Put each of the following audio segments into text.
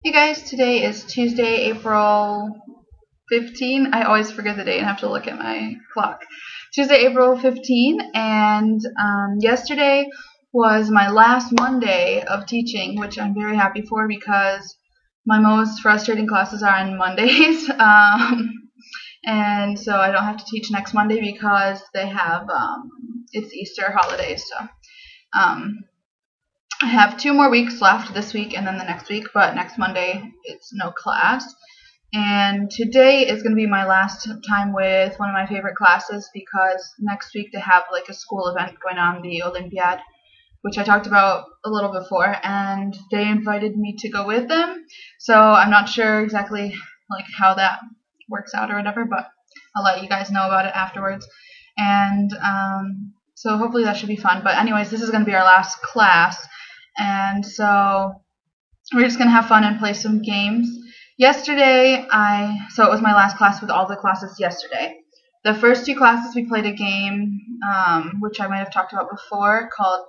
Hey guys, today is Tuesday, April 15. I always forget the date and have to look at my clock. Tuesday, April 15, and yesterday was my last Monday of teaching, which I'm very happy for because my most frustrating classes are on Mondays. And so I don't have to teach next Monday because they have it's Easter holidays. So I have 2 more weeks left this week and then the next week, but next Monday it's no class. And today is going to be my last time with one of my favorite classes because next week they have like a school event going on, the Olympiad, which I talked about a little before, and they invited me to go with them. So I'm not sure exactly like how that works out or whatever, but I'll let you guys know about it afterwards. And so hopefully that should be fun. But anyways, this is going to be our last class, and so we're just going to have fun and play some games. Yesterday, so it was my last class with all the classes yesterday. The first 2 classes we played a game, which I might have talked about before, called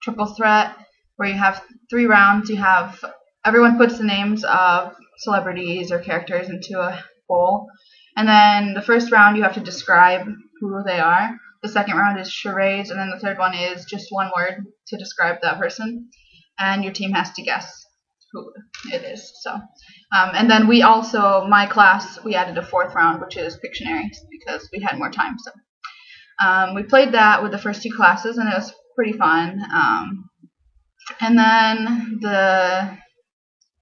Triple Threat, where you have 3 rounds. Everyone puts the names of celebrities or characters into a bowl, and then the first round you have to describe who they are. The second round is charades, and then the third one is just one word to describe that person, and your team has to guess who it is. So, and then my class, we added a 4th round, which is Pictionary, because we had more time. So, we played that with the first 2 classes, and it was pretty fun. And then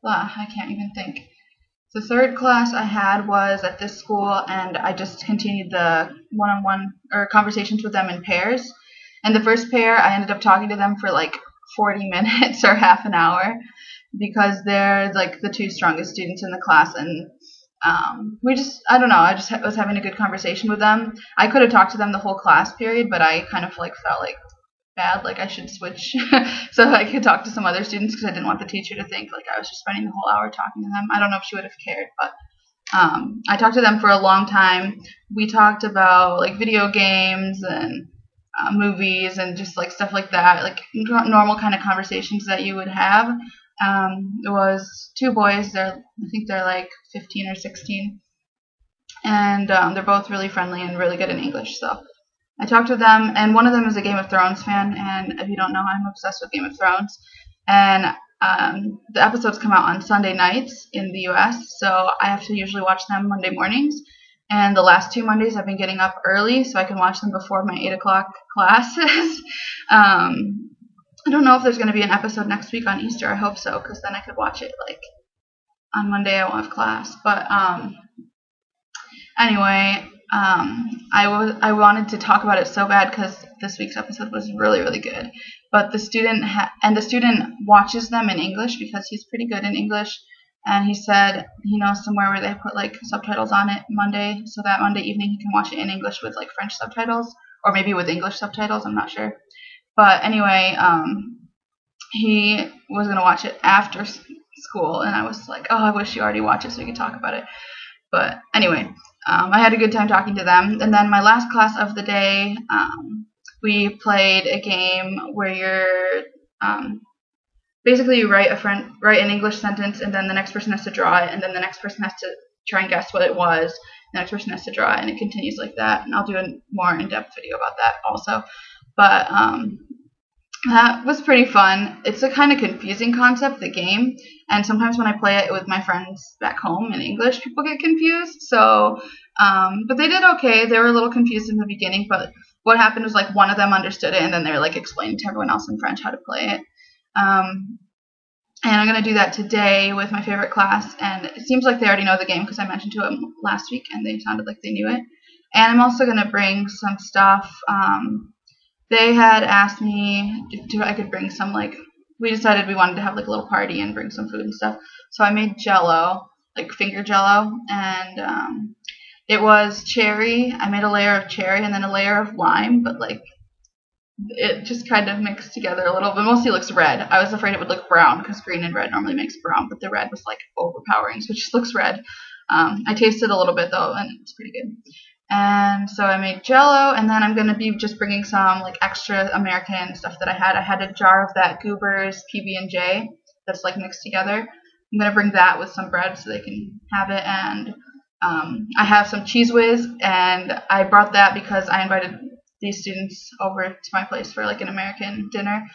I can't even think. The third class I had was at this school, and I just continued the one-on-one or conversations with them in pairs. And the first pair, I ended up talking to them for like 40 minutes or half an hour because they're like the 2 strongest students in the class, and I don't know, I just was having a good conversation with them. I could have talked to them the whole class period, but I kind of like felt like bad, like I should switch so I could talk to some other students because I didn't want the teacher to think like I was just spending the whole hour talking to them. I don't know if she would have cared, but I talked to them for a long time. We talked about like video games and movies and just like stuff like that, like normal kind of conversations that you would have. It was 2 boys. I think they're like 15 or 16, and they're both really friendly and really good in English. So I talked to them, and one of them is a Game of Thrones fan, and if you don't know, I'm obsessed with Game of Thrones. And the episodes come out on Sunday nights in the US, so I have to usually watch them Monday mornings. And the last 2 Mondays I've been getting up early so I can watch them before my 8 o'clock classes. I don't know if there's going to be an episode next week on Easter. I hope so, because then I could watch it like on Monday. I won't have class. But anyway, I wanted to talk about it so bad because this week's episode was really, really good. But the student watches them in English because he's pretty good in English, and he said he knows somewhere where they put like subtitles on it Monday, so that Monday evening he can watch it in English with like French subtitles, or maybe with English subtitles. I'm not sure. But anyway, he was gonna watch it after school, and I was like, oh, I wish you already watched it so we could talk about it. But anyway, I had a good time talking to them. And then my last class of the day, we played a game where you're basically you write an English sentence, and then the next person has to draw it, and then the next person has to try and guess what it was. The next person has to draw it, and it continues like that. And I'll do a more in-depth video about that also. But that was pretty fun. It's a kind of confusing concept, the game, and sometimes when I play it with my friends back home in English, people get confused. So, but they did okay. They were a little confused in the beginning, but what happened was like one of them understood it, and then they were like explaining to everyone else in French how to play it. And I'm going to do that today with my favorite class, and it seems like they already know the game because I mentioned to them last week, and they sounded like they knew it. And I'm also going to bring some stuff. They had asked me if I could bring some, like, we decided we wanted to have like a little party and bring some food and stuff. So I made Jello, like finger Jello, and it was cherry. I made a layer of cherry and then a layer of lime, but like it just kind of mixed together a little, but mostly looks red. I was afraid it would look brown because green and red normally makes brown, but the red was like overpowering, so it just looks red. I tasted a little bit though, and it's pretty good. And so I made Jello, and then I'm going to be just bringing some like extra American stuff that I had. I had a jar of that Goober's PB&J that's like mixed together. I'm going to bring that with some bread so they can have it. And I have some Cheese Whiz, and I brought that because I invited these students over to my place for like an American dinner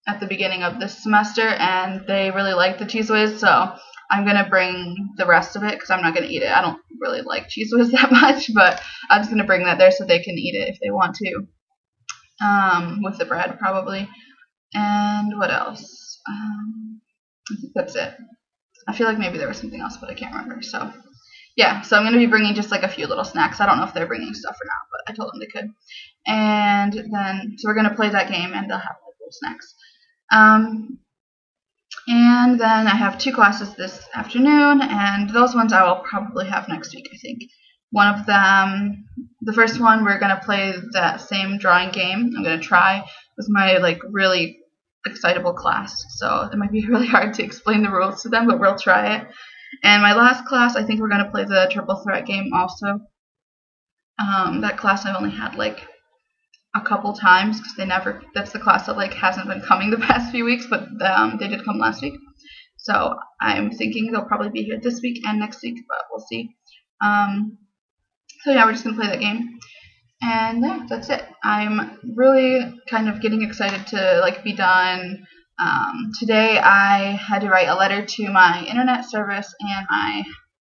at the beginning of this semester, and they really liked the Cheese Whiz, so I'm going to bring the rest of it because I'm not going to eat it. I don't really like Cheese Whiz that much, but I'm just going to bring that there so they can eat it if they want to, with the bread probably. And what else? I think that's it. I feel like maybe there was something else, but I can't remember. So yeah, so I'm going to be bringing just like a few little snacks. I don't know if they're bringing stuff or not, but I told them they could. And then, so we're going to play that game, and they'll have like little snacks. And then I have 2 classes this afternoon, and those ones I will probably have next week, I think. One of them, the first one, we're going to play that same drawing game. I'm going to try with my like really excitable class, so it might be really hard to explain the rules to them, but we'll try it. And my last class, I think we're going to play the triple threat game also. That class I've only had like a couple times because that's the class that like hasn't been coming the past few weeks, but they did come last week. So I'm thinking they'll probably be here this week and next week, but we'll see. So yeah, we're just going to play that game. And yeah, that's it. I'm really kind of getting excited to like be done. Today I had to write a letter to my internet service and my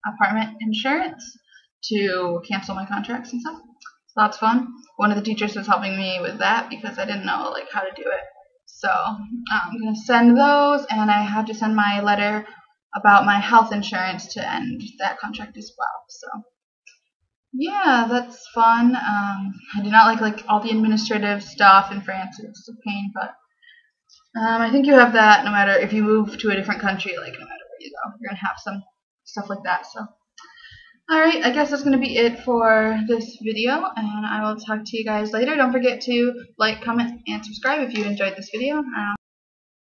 apartment insurance to cancel my contracts and stuff. So that's fun. One of the teachers was helping me with that because I didn't know like how to do it. So I'm going to send those, and I have to send my letter about my health insurance to end that contract as well. So yeah, that's fun. I do not like all the administrative stuff in France. It's a pain, but I think you have that no matter if you move to a different country, like no matter where you go, you're going to have some stuff like that. So alright, I guess that's going to be it for this video, and I will talk to you guys later. Don't forget to like, comment, and subscribe if you enjoyed this video.